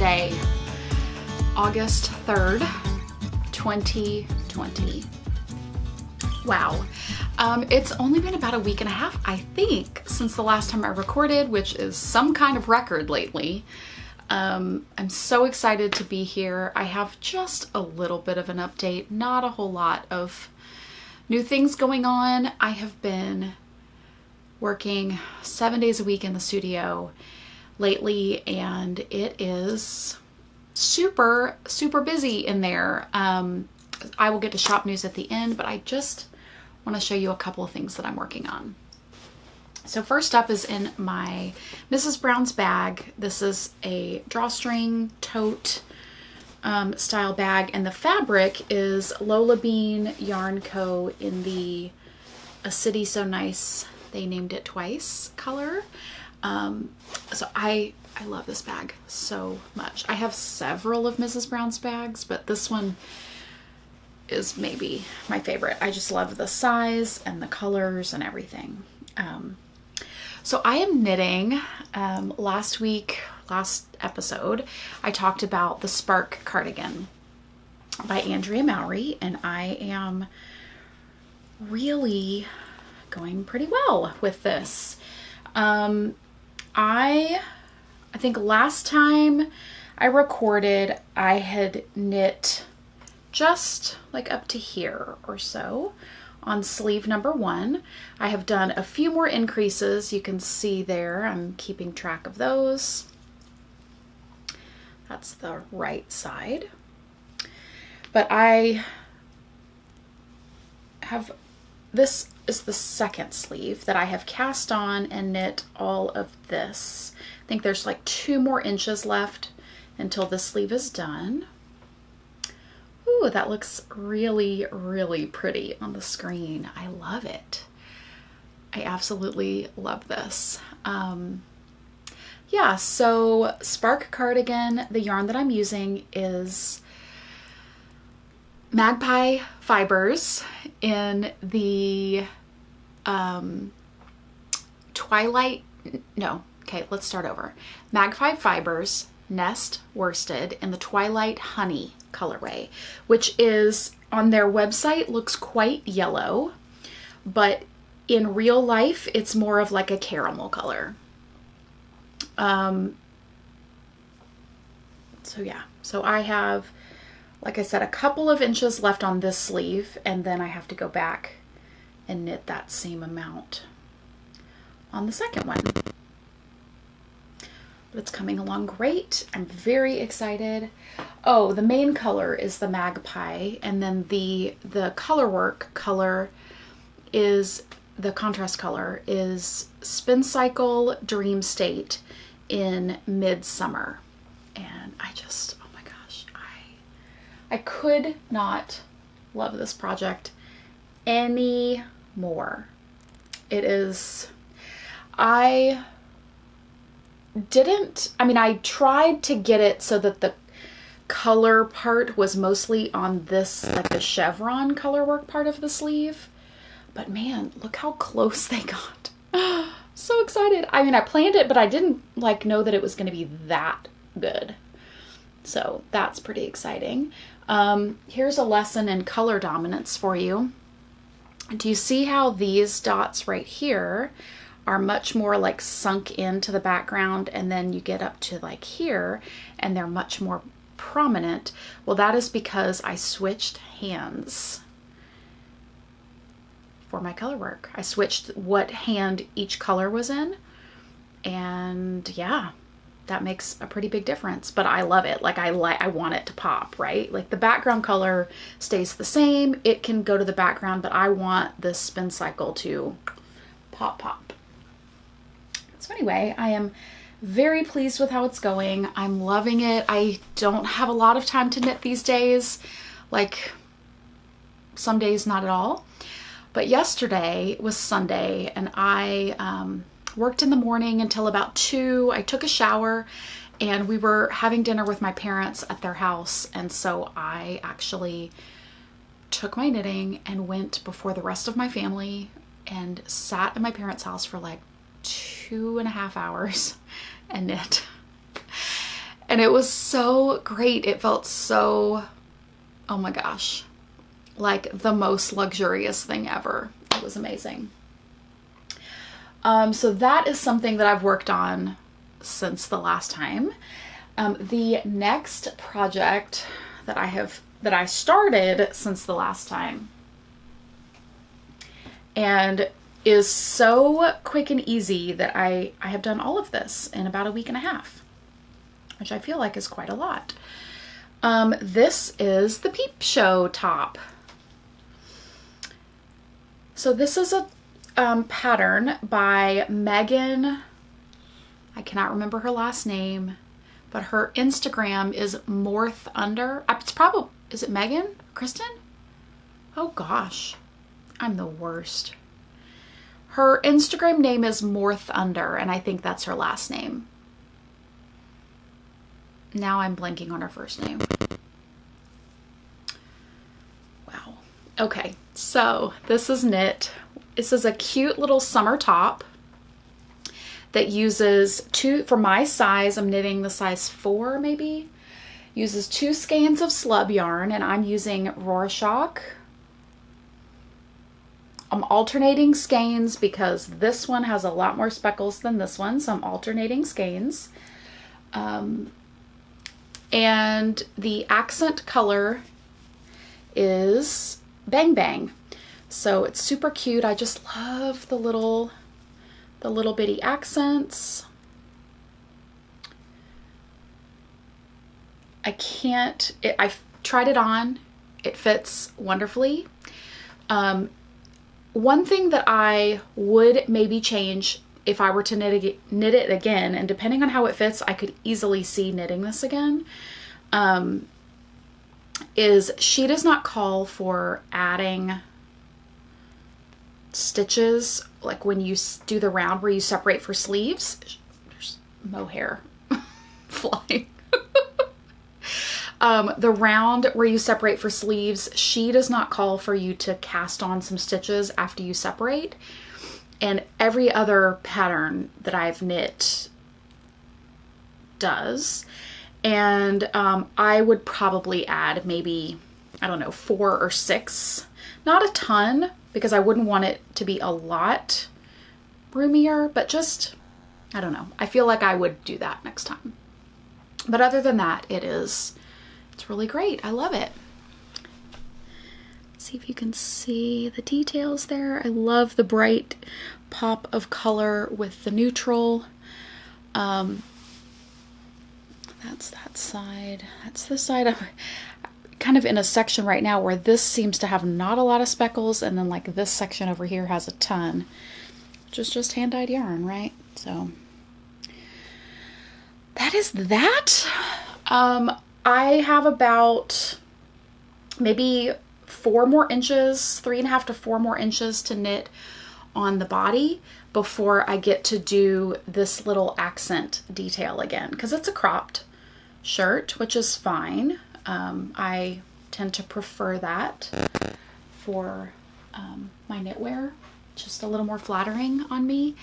today, August 3rd, 2020. Wow. It's only been about a week and a half, I think, since the last time I recorded, which is some kind of record lately. I'm so excited to be here. I have just a little bit of an update, not a whole lot of new things going on. I have been working 7 days a week in the studio lately, and it is super busy in there. I will get to shop news at the end, but I just want to show you a couple of things that I'm working on. So first up is in my Mrs. Brown's bag. This is a drawstring tote style bag, and the fabric is Lola Bean Yarn Co. in the A City So Nice, they named it twice color. So I love this bag so much. I have several of Mrs. Brown's bags, but this one is maybe my favorite. I just love the size and the colors and everything. So I am knitting. Last episode, I talked about the Spark cardigan by Andrea Mowry, and I am really going pretty well with this. I think last time I recorded, I had knit just like up to here or so on sleeve number 1. I have done a few more increases. You can see there, I'm keeping track of those. That's the right side. But I have, this is the second sleeve that I have cast on and knit all of this. I think there's like 2 more inches left until this sleeve is done. Ooh, that looks really pretty on the screen. I love it. I absolutely love this. Yeah, so Spark cardigan, the yarn that I'm using is Magpie fibers in the let's start over. Magpie fibers, Nest worsted in the Twilight Honey colorway, which is on their website looks quite yellow, but in real life it's more of like a caramel color. So I have, like I said, a couple of inches left on this sleeve, and then I have to go back and knit that same amount on the second one. But it's coming along great. I'm very excited. Oh, the main color is the Magpie, and then the color work color is, the contrast color is Spin Cycle Dream State in Midsummer. And I just, oh my gosh, I could not love this project any more. It is, I tried to get it so that the color part was mostly on this, like the chevron color work part of the sleeve. But man, look how close they got. So excited. I mean, I planned it, but I didn't know that it was going to be that good. So that's pretty exciting. Here's a lesson in color dominance for you. Do you see how these dots right here are much more like sunk into the background, and then you get up to like here and they're much more prominent? Well, that is because I switched hands for my color work. I switched what hand each color was in, and yeah, that makes a pretty big difference. But I love it. I want it to pop, right? Like the background color stays the same. It can go to the background, but I want this spin cycle to pop. So anyway, I am very pleased with how it's going. I'm loving it. I don't have a lot of time to knit these days. Like some days, not at all. But yesterday was Sunday, and I worked in the morning until about 2. I took a shower, and we were having dinner with my parents at their house. And so I actually took my knitting and went before the rest of my family and sat at my parents' house for like 2.5 hours and knit. And it was so great. It felt so, oh my gosh, like the most luxurious thing ever. It was amazing. So that is something that I've worked on since the last time. The next project that I started since the last time, and is so quick and easy that I have done all of this in about a week and a half, which I feel like is quite a lot. This is the Peep Show top. So this is a pattern by Megan. I cannot remember her last name, but her Instagram is Morth Under. It's probably, is it Megan? Kristen? Oh gosh, I'm the worst. Her Instagram name is Morth Under, and I think that's her last name. Now I'm blanking on her first name. Wow. Okay, so this is knit. This is a cute little summer top that uses for my size, I'm knitting the size 4 maybe, uses 2 skeins of slub yarn, and I'm using Rorschach. I'm alternating skeins because this one has a lot more speckles than this one, so I'm alternating skeins. And the accent color is Bang Bang. So it's super cute. I just love the little bitty accents. I've tried it on. It fits wonderfully. One thing that I would maybe change if I were to knit it again, and depending on how it fits, I could easily see knitting this again, is she does not call for adding stitches like when you do the round where you separate for sleeves. There's mohair flying. The round where you separate for sleeves, she does not call for you to cast on some stitches after you separate. And every other pattern that I've knit does. And I would probably add maybe, I don't know, 4 or 6. Not a ton, because I wouldn't want it to be a lot roomier, but just, I don't know. I feel like I would do that next time. But other than that, it's really great. I love it. See if you can see the details there. I love the bright pop of color with the neutral. That's that side. That's the side. I'm kind of in a section right now where this seems to have not a lot of speckles, and then like this section over here has a ton, which is just hand-dyed yarn, right? So that is that. I have about maybe 4 more inches, 3.5 to 4 more inches to knit on the body before I get to do this little accent detail again, because it's a cropped shirt, which is fine. I tend to prefer that for my knitwear, just a little more flattering on me.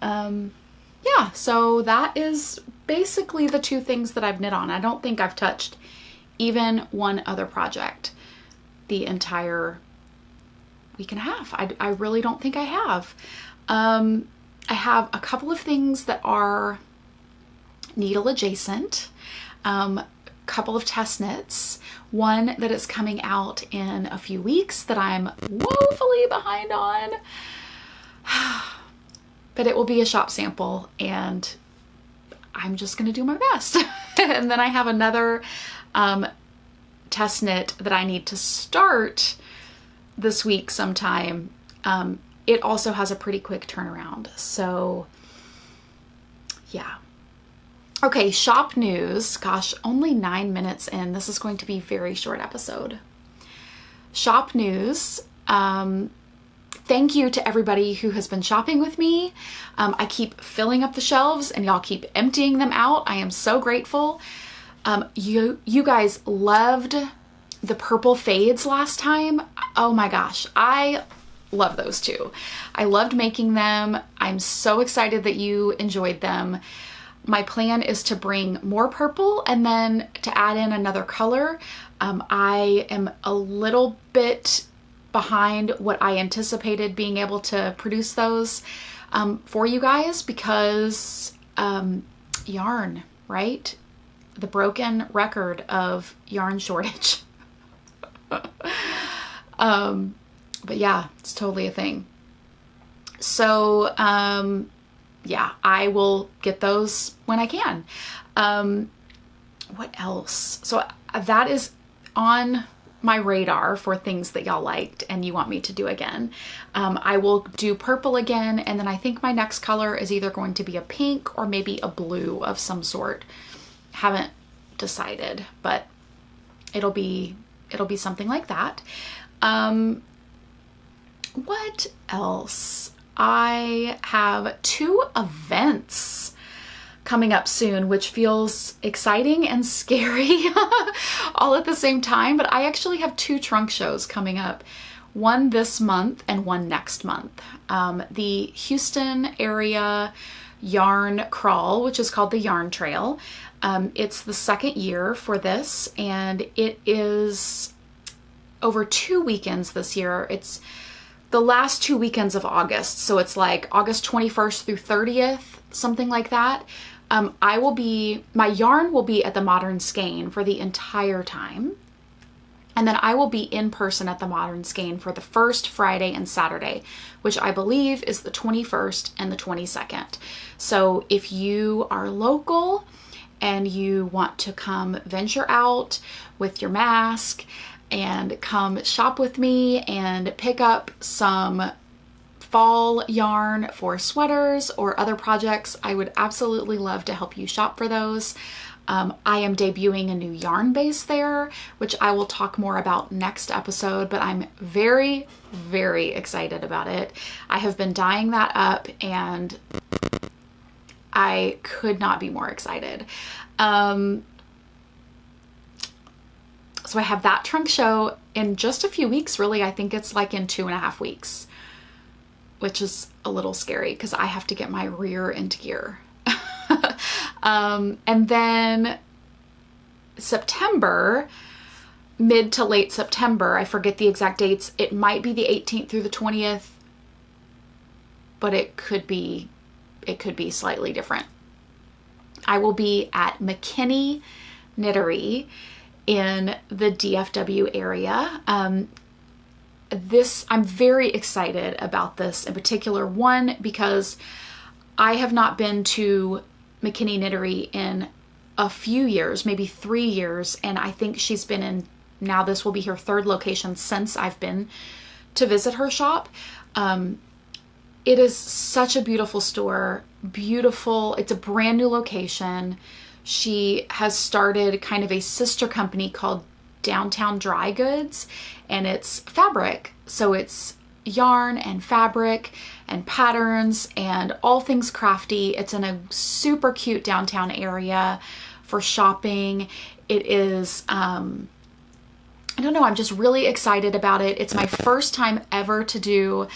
Yeah, so that is basically the 2 things that I've knit on. I don't think I've touched even one other project the entire week and a half. I really don't think I have. I have a couple of things that are needle adjacent, couple of test knits, one that is coming out in a few weeks that I'm woefully behind on. But it will be a shop sample, and I'm just going to do my best. And then I have another test knit that I need to start this week sometime. It also has a pretty quick turnaround. So yeah. Okay, shop news. Gosh, only 9 minutes in. This is going to be a very short episode. Shop news. Thank you to everybody who has been shopping with me. I keep filling up the shelves and y'all keep emptying them out. I am so grateful. You guys loved the purple fades last time. Oh my gosh, I love those too. I loved making them. I'm so excited that you enjoyed them. My plan is to bring more purple and then to add in another color. I am a little bit behind what I anticipated being able to produce those for you guys because yarn, right? The broken record of yarn shortage. But yeah, it's totally a thing. So, yeah, I will get those when I can. What else? So that is on my radar for things that y'all liked and you want me to do again. I will do purple again, and then I think my next color is either going to be a pink or maybe a blue of some sort. Haven't decided, but it'll be something like that. What else? I have 2 events coming up soon, which feels exciting and scary all at the same time, but I actually have 2 trunk shows coming up, one this month and one next month. The Houston area yarn crawl, which is called the Yarn Trail. It's the 2nd year for this, and it is over 2 weekends this year. It's the last 2 weekends of August. So it's like August 21st through 30th, something like that. My yarn will be at the Modern Skein for the entire time. And then I will be in person at the Modern Skein for the first Friday and Saturday, which I believe is the 21st and the 22nd. So if you are local and you want to come venture out with your mask and come shop with me and pick up some fall yarn for sweaters or other projects, I would absolutely love to help you shop for those. I am debuting a new yarn base there, which I will talk more about next episode, but I'm very, very excited about it. I have been dyeing that up and I could not be more excited. So I have that trunk show in just a few weeks, really. I think it's like in 2.5 weeks, which is a little scary because I have to get my rear into gear. And then September, mid to late September, I forget the exact dates. It might be the 18th through the 20th, but it could be slightly different. I will be at McKinney Knittery in the DFW area. I'm very excited about this in particular. One, because I have not been to McKinney Knittery in a few years, maybe 3 years, and I think she's been in, now this will be her 3rd location since I've been to visit her shop. It is such a beautiful store, beautiful. It's a brand new location. She has started kind of a sister company called Downtown Dry Goods, and it's fabric. So it's yarn and fabric and patterns and all things crafty. It's in a super cute downtown area for shopping. It is, I don't know, I'm just really excited about it. It's my first time ever to do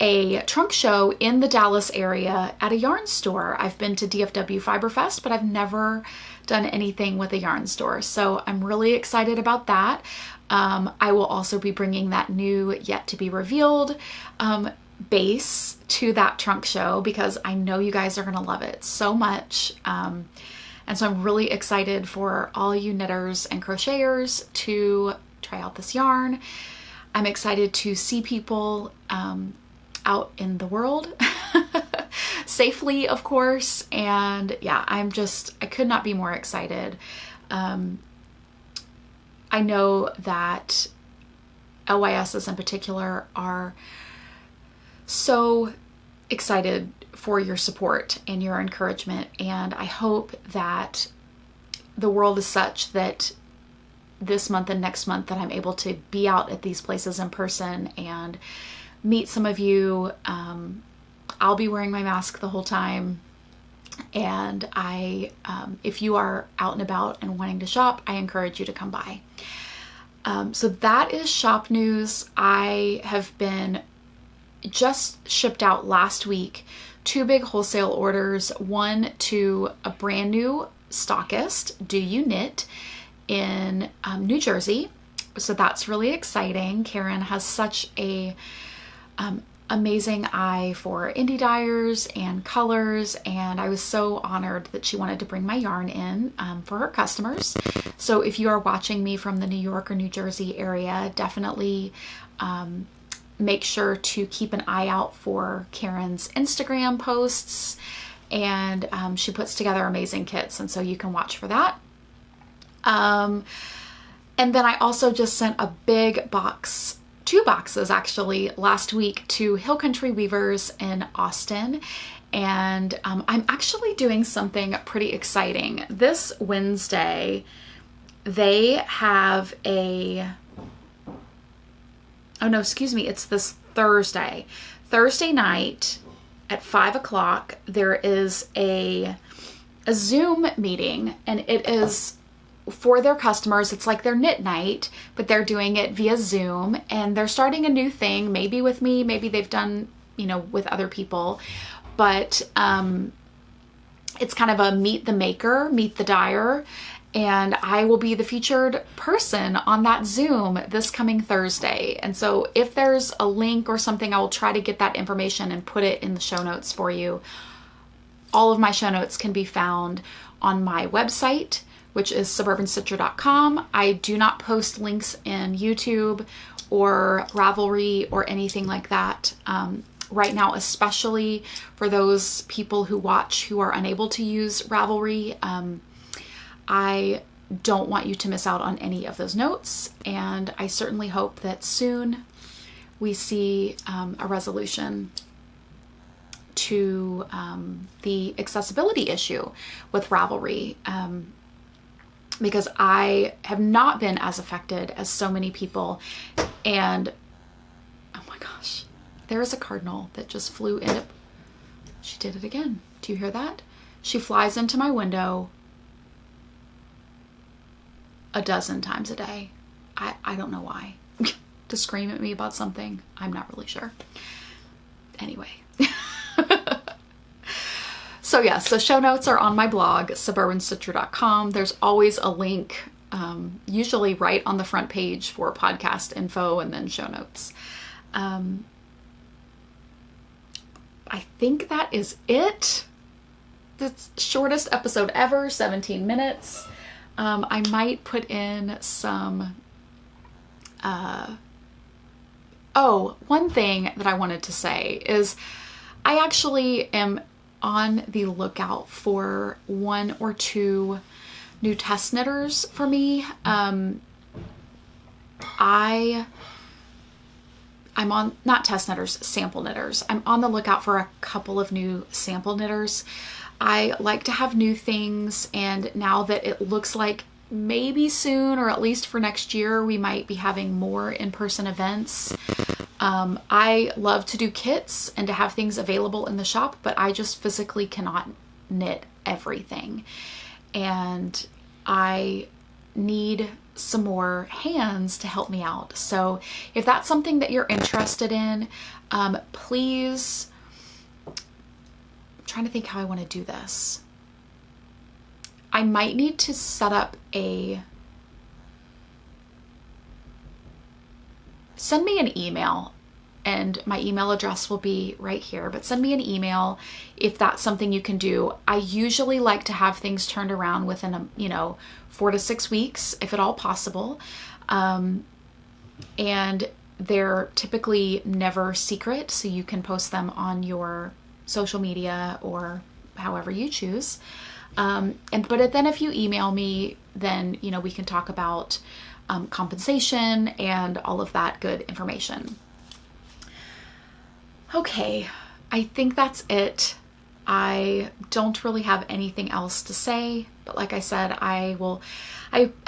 a trunk show in the Dallas area at a yarn store. I've been to DFW Fiberfest, but I've never done anything with a yarn store. So I'm really excited about that. I will also be bringing that new yet to be revealed base to that trunk show because I know you guys are going to love it so much. And so I'm really excited for all you knitters and crocheters to try out this yarn. I'm excited to see people out in the world safely, of course. And yeah, I could not be more excited. I know that LYSs in particular are so excited for your support and your encouragement. And I hope that the world is such that this month and next month that I'm able to be out at these places in person and meet some of you. I'll be wearing my mask the whole time. And if you are out and about and wanting to shop, I encourage you to come by. So that is shop news. I have been just shipped out last week 2 big wholesale orders, one to a brand new stockist, Do You Knit, in New Jersey. So that's really exciting. Karen has such a amazing eye for indie dyers and colors, and I was so honored that she wanted to bring my yarn in for her customers. So if you are watching me from the New York or New Jersey area, definitely make sure to keep an eye out for Karen's Instagram posts, and she puts together amazing kits, and so you can watch for that. And then I also just sent a big box, 2 boxes actually, last week to Hill Country Weavers in Austin. And I'm actually doing something pretty exciting. This Wednesday, they have it's this Thursday. Thursday night at 5 o'clock, there is a Zoom meeting, and it is for their customers. It's like their knit night, but they're doing it via Zoom, and they're starting a new thing, maybe with me, maybe they've done, with other people, but it's kind of a meet the maker, meet the dyer, and I will be the featured person on that Zoom this coming Thursday. And so if there's a link or something, I will try to get that information and put it in the show notes for you. All of my show notes can be found on my website, which is suburbanstitcher.com. I do not post links in YouTube or Ravelry or anything like that right now, especially for those people who watch who are unable to use Ravelry. I don't want you to miss out on any of those notes, and I certainly hope that soon we see a resolution to the accessibility issue with Ravelry. Because I have not been as affected as so many people. And oh my gosh, there is a cardinal that just flew in. She did it again. Do you hear that? She flies into my window a dozen times a day. I don't know why. To scream at me about something. I'm not really sure. Anyway. So yes, the show notes are on my blog, suburbanstitcher.com. There's always a link, usually right on the front page, for podcast info and then show notes. I think that is it. The shortest episode ever, 17 minutes. I might put in some... one thing that I wanted to say is I actually am on the lookout for 1 or 2 new test knitters for me. I'm on, not test knitters, sample knitters. I'm on the lookout for a couple of new sample knitters. I like to have new things, and now that it looks like maybe soon, or at least for next year, we might be having more in-person events. I love to do kits and to have things available in the shop, but I just physically cannot knit everything. And I need some more hands to help me out. So if that's something that you're interested in, please, I'm trying to think how I want to do this. I might need to set up send me an email, and my email address will be right here, but send me an email if that's something you can do. I usually like to have things turned around within 4 to 6 weeks, if at all possible. And they're typically never secret, so you can post them on your social media or however you choose. But then if you email me, then, we can talk about compensation and all of that good information. Okay, I think that's it. I don't really have anything else to say, but like I said, I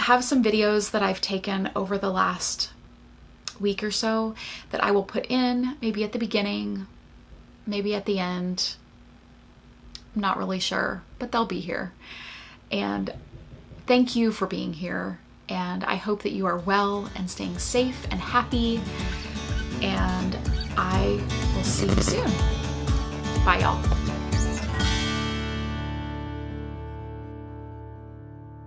have some videos that I've taken over the last week or so that I will put in, maybe at the beginning, maybe at the end. I'm not really sure, but they'll be here. And thank you for being here. And I hope that you are well and staying safe and happy. And I will see you soon. Bye, y'all.